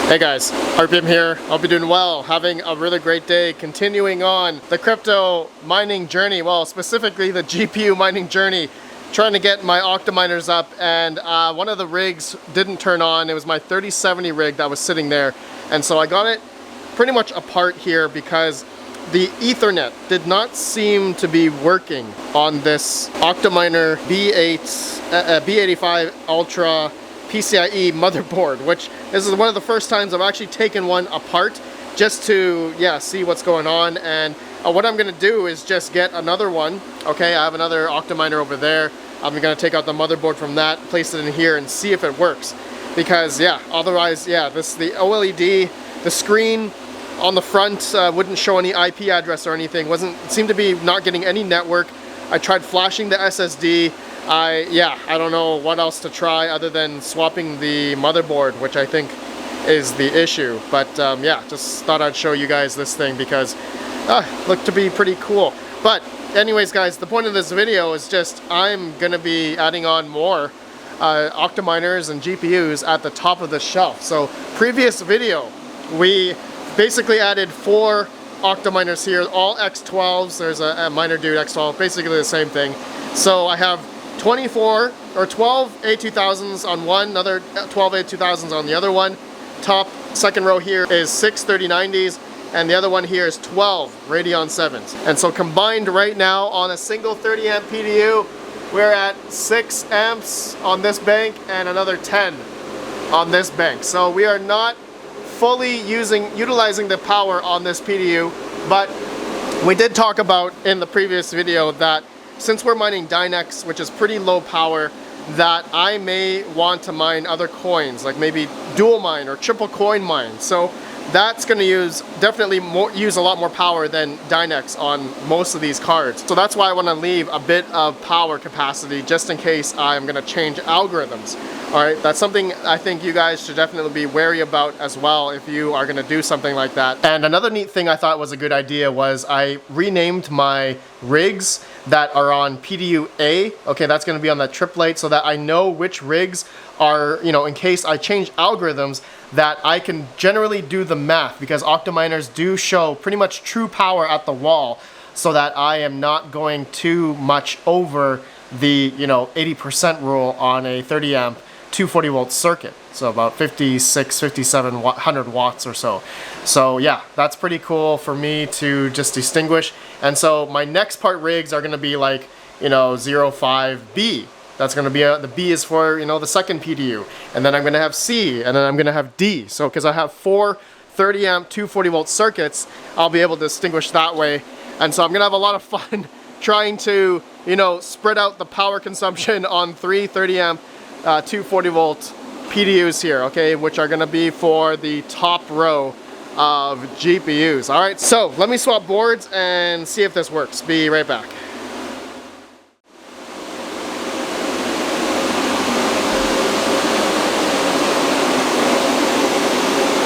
Hey guys, RPM here. I'll be doing well, having a really great day, continuing on the crypto mining journey, well specifically the GPU mining journey, trying to get my Octaminers up, and one of the rigs didn't turn on. It was my 3070 rig that was sitting there, and so I got it pretty much apart here because the Ethernet did not seem to be working on this Octaminer B85 Ultra PCIe motherboard, which this is one of the first times I've actually taken one apart just to see what's going on. And what I'm gonna do is just get another one. Okay, I have another Octaminer over there. I'm gonna take out the motherboard from that, place it in here, and see if it works, because otherwise the OLED, the screen on the front wouldn't show any IP address or anything. Seemed to be not getting any network. I tried flashing the SSD. I don't know what else to try other than swapping the motherboard, which I think is the issue. But just thought I'd show you guys this thing because looked to be pretty cool. But anyways guys, the point of this video is just I'm gonna be adding on more Octaminers and GPUs at the top of the shelf. So previous video, we basically added 4 Octaminers here, all X12s. There's a miner dude X12, basically the same thing. So I have 24 or 12 A2000s on one, another 12 A2000s on the other one. Top second row here is 6 3090s, and the other one here is 12 Radeon 7s. And so combined right now on a single 30 amp PDU, we're at 6 amps on this bank and another 10 on this bank. So we are not fully utilizing the power on this PDU, but we did talk about in the previous video that since we're mining Dynex, which is pretty low power, that I may want to mine other coins, like maybe dual mine or triple coin mine. So that's going to use a lot more power than Dynex on most of these cards. So that's why I want to leave a bit of power capacity just in case I'm going to change algorithms. Alright, that's something I think you guys should definitely be wary about as well if you are going to do something like that. And another neat thing I thought was a good idea was I renamed my rigs that are on PDU A. Okay, that's going to be on that triplet, so that I know which rigs are, in case I change algorithms, that I can generally do the math, because Octaminers do show pretty much true power at the wall, so that I am not going too much over the 80% rule on a 30 amp 240 volt circuit, so about 5700 watts or so. So yeah, that's pretty cool for me to just distinguish. And so my next part rigs are going to be like 05B. That's going to be the B is for the second PDU, and then I'm going to have C, and then I'm going to have D. So because I have 4 30 amp 240 volt circuits, I'll be able to distinguish that way. And so I'm going to have a lot of fun trying to spread out the power consumption on 3 30 amp 240 volt PDUs here, okay, which are going to be for the top row of GPUs. All right, so let me swap boards and see if this works. Be right back.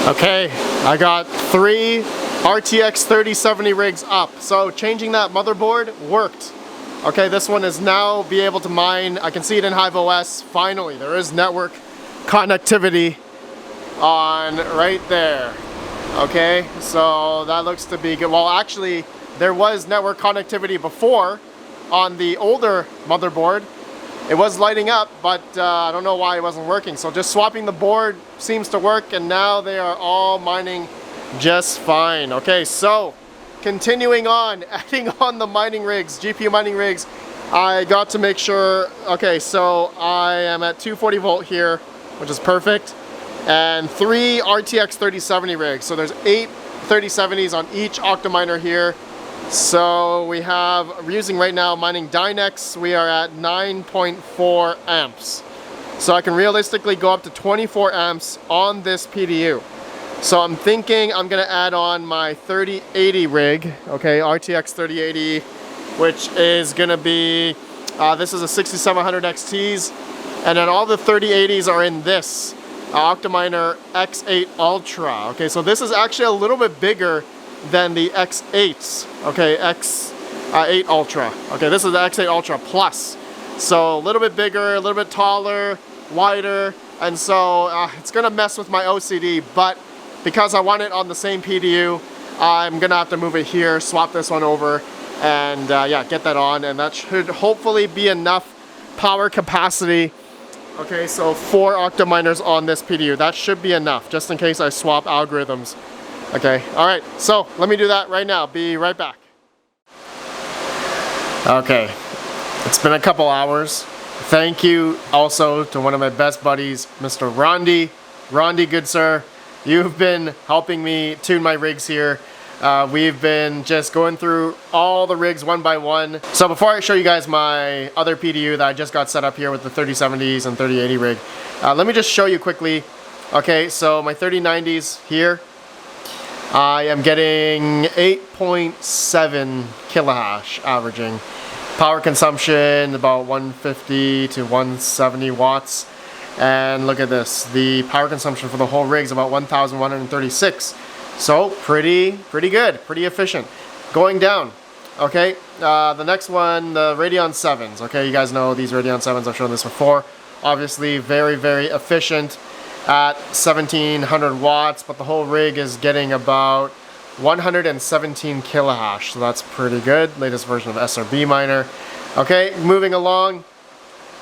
Okay, I got 3 RTX 3070 rigs up. So changing that motherboard worked. Okay, this one is now be able to mine. I can see it in HiveOS. Finally, there is network connectivity on right there. Okay, so that looks to be good. Well, actually, there was network connectivity before on the older motherboard. It was lighting up, but I don't know why it wasn't working. So just swapping the board seems to work, and now they are all mining just fine. Okay, so continuing on, adding on the mining rigs, GPU mining rigs, I got to make sure, okay, so I am at 240 volt here, which is perfect, and 3 RTX 3070 rigs. So there's 8 3070s on each Octaminer here. So we're using right now mining Dynex, we are at 9.4 amps. So I can realistically go up to 24 amps on this PDU. So I'm thinking I'm going to add on my 3080 rig, okay, RTX 3080, which is going to be, this is a 6700 XTs, and then all the 3080s are in this Octaminer X8 Ultra. Okay, so this is actually a little bit bigger than the X8s, okay, X8 Ultra. Okay, this is the X8 Ultra Plus. So a little bit bigger, a little bit taller, wider, and so it's gonna mess with my OCD, but because I want it on the same PDU, I'm gonna have to move it here, swap this one over, and yeah, get that on, and that should hopefully be enough power capacity. Okay, so 4 octaminers on this PDU. That should be enough, just in case I swap algorithms. Okay, all right, so let me do that right now. Be right back. Okay, it's been a couple hours. Thank you also to one of my best buddies, Mr. Rondi. Rondi, good sir, you've been helping me tune my rigs here. We've been just going through all the rigs one by one. So before I show you guys my other PDU that I just got set up here with the 3070s and 3080 rig, let me just show you quickly. Okay, so my 3090s here, I am getting 8.7 kilohash averaging. Power consumption about 150 to 170 watts. And look at this, the power consumption for the whole rig is about 1,136. So pretty good, pretty efficient. Going down, okay, the next one, the Radeon 7s. Okay, you guys know these Radeon 7s, I've shown this before. Obviously very efficient at 1700 watts, but the whole rig is getting about 117 kilohash, so that's pretty good. Latest version of SRB miner. Okay, moving along,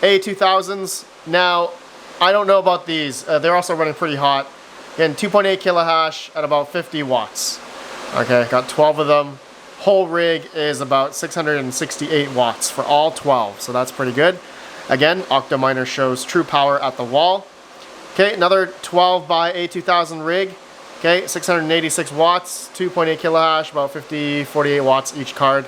A2000s. Now, I don't know about these. They're also running pretty hot. Again, 2.8 kilohash at about 50 watts. Okay, got 12 of them. Whole rig is about 668 watts for all 12, so that's pretty good. Again, octaminer shows true power at the wall. Okay, another 12 by A2000 rig. Okay, 686 watts, 2.8 kilohash, about 48 watts each card.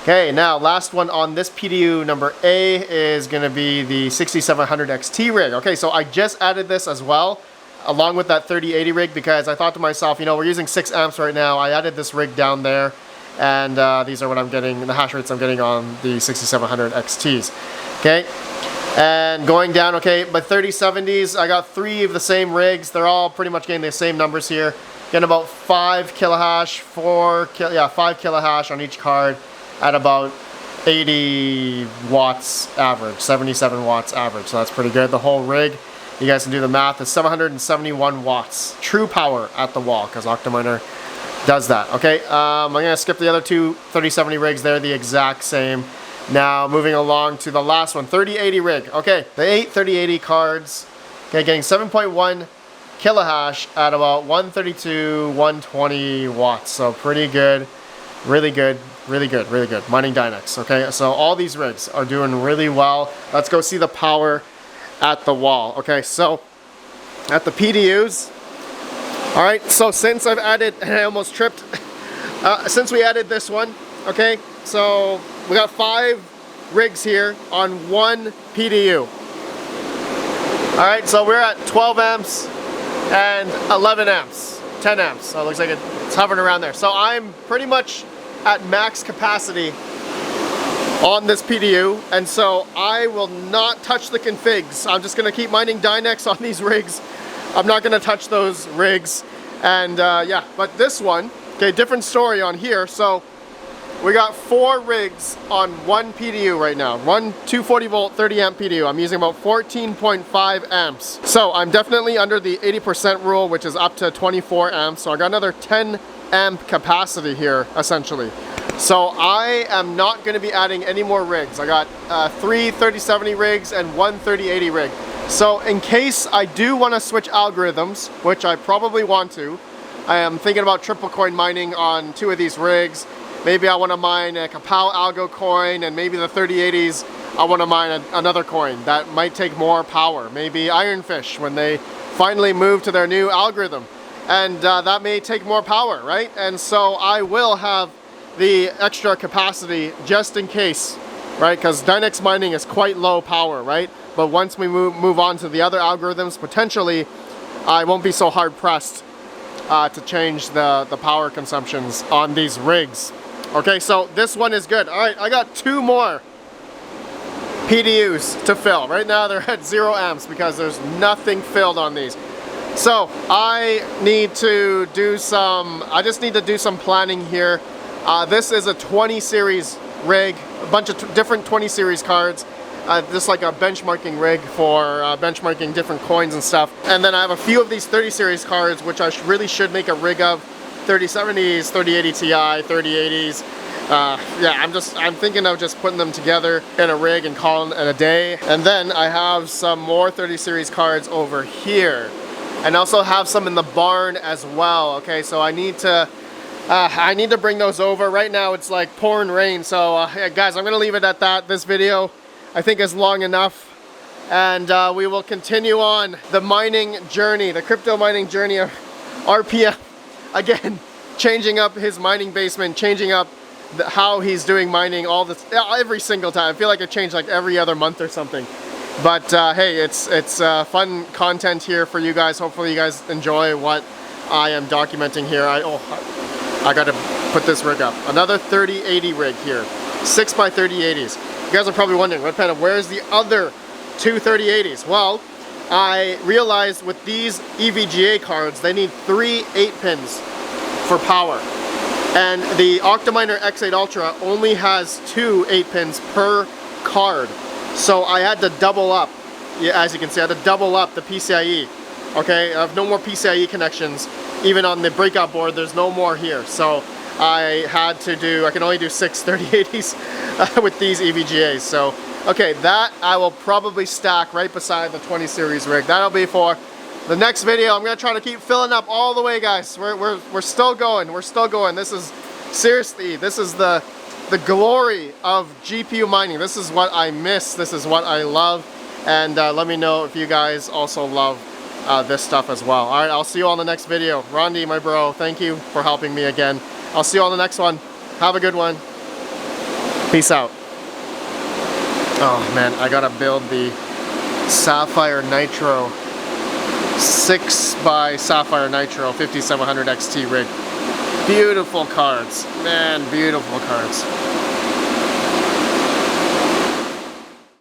Okay, now last one on this PDU number A is gonna be the 6700 XT rig. Okay, so I just added this as well, along with that 3080 rig, because I thought to myself, you know, we're using 6 amps right now. I added this rig down there, and these are what I'm getting, the hash rates I'm getting on the 6700 XTs. Okay, and going down, okay, my 3070s, I got 3 of the same rigs. They're all pretty much getting the same numbers here. Getting about 5 kilohash, 5 kilohash on each card at about 80 watts average, 77 watts average. So that's pretty good. The whole rig, you guys can do the math, is 771 watts. True power at the wall, because Octaminer does that. Okay, I'm gonna skip the other 2 3070 rigs. They're the exact same. Now moving along to the last one, 3080 rig. Okay, the 8 3080 cards, okay, getting 7.1 kilohash at about 132, 120 watts. So pretty good, really good, really good, really good. Mining Dynex. Okay, so all these rigs are doing really well. Let's go see the power at the wall. Okay, so at the PDUs, all right, so since I've added, and I almost tripped, since we added this one, okay, so we got 5 rigs here on 1 PDU. All right, so we're at 12 amps and 11 amps, 10 amps. So it looks like it's hovering around there. So I'm pretty much at max capacity on this PDU, and so I will not touch the configs. I'm just gonna keep mining Dynex on these rigs. I'm not gonna touch those rigs. And yeah, but this one, okay, different story on here. So we got 4 rigs on 1 PDU right now. One 240 volt 30 amp PDU. I'm using about 14.5 amps. So I'm definitely under the 80% rule, which is up to 24 amps. So I got another 10 amp capacity here, essentially. So I am not gonna be adding any more rigs. I got 3 3070 rigs and 1 3080 rig. So in case I do wanna switch algorithms, which I probably want to, I am thinking about triple coin mining on 2 of these rigs. Maybe I want to mine a Kapow algo coin, and maybe the 3080s, I want to mine another coin that might take more power. Maybe Ironfish when they finally move to their new algorithm. And that may take more power, right? And so I will have the extra capacity just in case, right? Because Dynex mining is quite low power, right? But once we move on to the other algorithms, potentially I won't be so hard pressed to change the power consumptions on these rigs. Okay, so this one is good. All right, I got 2 more PDUs to fill. Right now they're at 0 amps because there's nothing filled on these. So I need to do some, I just need to do some planning here. This is a 20 series rig, a bunch of different 20 series cards. just like a benchmarking rig for benchmarking different coins and stuff. And then I have a few of these 30 series cards, which I really should make a rig of. 3070s, 3080 Ti, 3080s. Yeah, I'm thinking of just putting them together in a rig and calling it a day. And then I have some more 30 series cards over here, and also have some in the barn as well. Okay, so I need to bring those over. Right now it's like pouring rain, so yeah, guys, I'm gonna leave it at that. This video I think is long enough, and we will continue on the mining journey, the crypto mining journey of RPM. Again, changing up his mining basement, changing up how he's doing mining all this every single time. I feel like it changed like every other month or something. But hey, it's fun content here for you guys. Hopefully you guys enjoy what I am documenting here. I gotta put this rig up. Another 3080 rig here, 6x3080s. You guys are probably wondering, Red Panda, where's the other two 3080s? Well, I realized with these EVGA cards, they need 3 8-pins for power. And the Octominer X8 Ultra only has 2 8-pins per card. So I had to double up. Yeah, as you can see, I had to double up the PCIe. Okay, I have no more PCIe connections. Even on the breakout board, there's no more here. So I can only do 6 3080s with these EVGAs. So, okay, that I will probably stack right beside the 20 series rig. That'll be for the next video. I'm gonna try to keep filling up all the way, guys. We're still going. We're still going. This is seriously, this is the glory of GPU mining. This is what I miss. This is what I love. And let me know if you guys also love this stuff as well. All right, I'll see you on the next video. Rondi, my bro, thank you for helping me again. I'll see you on the next one. Have a good one. Peace out. Oh man, I gotta build the Sapphire Nitro 6x Sapphire Nitro 5700 XT rig. Beautiful cards, man, beautiful cards.